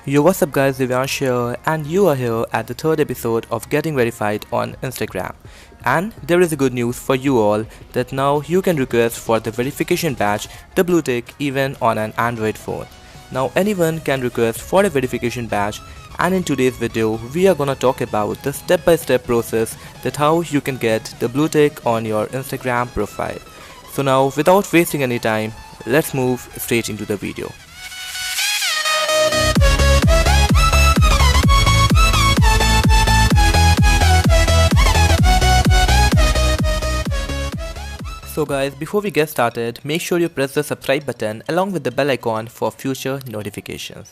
Yo, what's up guys, Divyansh here, and you are here at the third episode of Getting Verified on Instagram. And there is a good news for you all that now you can request for the verification badge, the blue tick, even on an Android phone. Now anyone can request for a verification badge, and in today's video we are gonna talk about the step-by-step process that how you can get the blue tick on your Instagram profile. So now without wasting any time, let's move straight into the video. So guys, before we get started, make sure you press the subscribe button along with the bell icon for future notifications.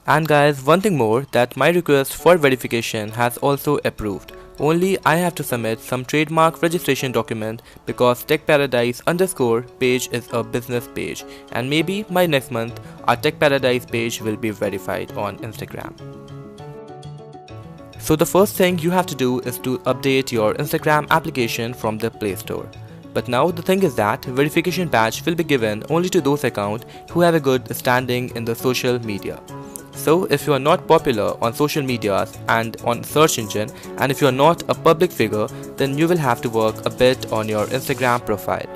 And guys, one thing more, that my request for verification has also approved. Only I have to submit some trademark registration document because TechParadise_ page is a business page, and maybe by next month our Tech Paradise page will be verified on Instagram. So the first thing you have to do is to update your Instagram application from the Play Store. But now the thing is that verification badge will be given only to those accounts who have a good standing in the social media. So if you are not popular on social medias and on search engine, and if you are not a public figure, then you will have to work a bit on your Instagram profile.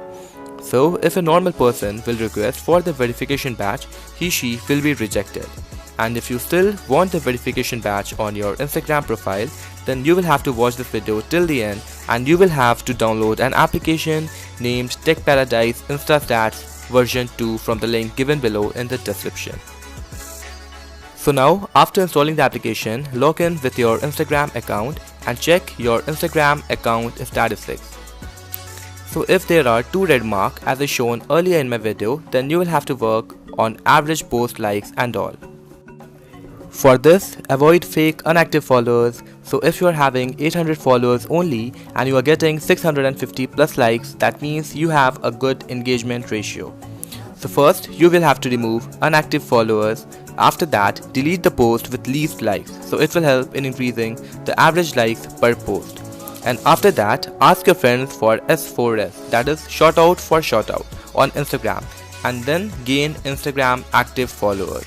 So if a normal person will request for the verification badge, he/she will be rejected. And if you still want the verification badge on your Instagram profile, then you will have to watch this video till the end, and you will have to download an application named Tech Paradise Instastats version 2 from the link given below in the description. So now, after installing the application, log in with your Instagram account and check your Instagram account statistics. So if there are 2 red marks as I shown earlier in my video, then you will have to work on average post likes and all. For this, avoid fake inactive followers. So if you are having 800 followers only and you are getting 650 plus likes, that means you have a good engagement ratio. So first, you will have to remove inactive followers. After that, delete the post with least likes. So it will help in increasing the average likes per post. And after that, ask your friends for S4S, that is shout out for shout out on Instagram, and then gain Instagram active followers.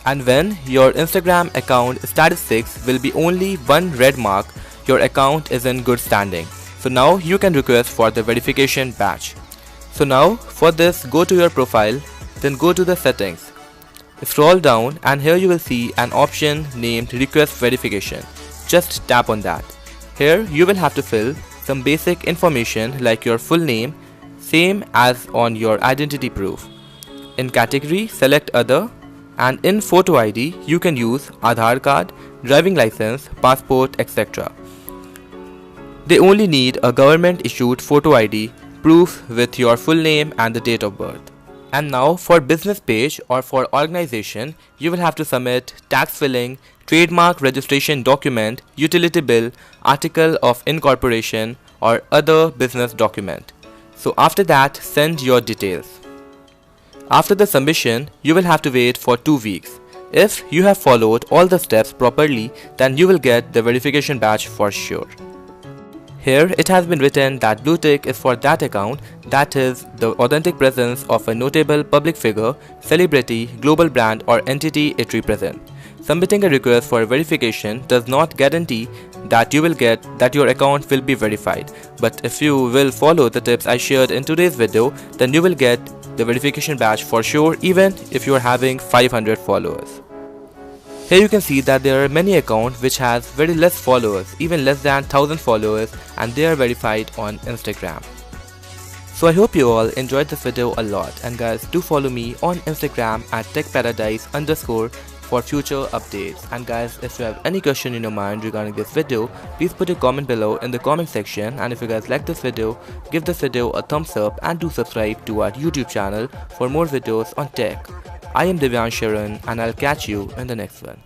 And when your Instagram account statistics will be only 1 red mark, your account is in good standing. So now you can request for the verification badge. So now for this, go to your profile, then go to the settings. Scroll down and here you will see an option named request verification. Just tap on that. Here you will have to fill some basic information like your full name, same as on your identity proof. In category, select other. And in photo ID, you can use Aadhaar card, driving license, passport, etc. They only need a government issued photo ID, proof with your full name and the date of birth. And now for business page or for organization, you will have to submit tax filing, trademark registration document, utility bill, article of incorporation or other business document. So after that, send your details. After the submission, you will have to wait for 2 weeks. If you have followed all the steps properly, then you will get the verification badge for sure. Here it has been written that blue tick is for that account that is the authentic presence of a notable public figure, celebrity, global brand or entity it represents. Submitting a request for verification does not guarantee that you will get that your account will be verified. But if you will follow the tips I shared in today's video, then you will get the verification badge for sure, even if you are having 500 followers. Here you can see that there are many accounts which has very less followers, even less than 1000 followers, and they are verified on Instagram. So I hope you all enjoyed this video a lot, and guys, do follow me on Instagram at TechParadise_ for future updates. And guys, if you have any question in your mind regarding this video, please put a comment below in the comment section. And if you guys like this video, give this video a thumbs up and do subscribe to our YouTube channel for more videos on tech. I am Divyansh and I'll catch you in the next one.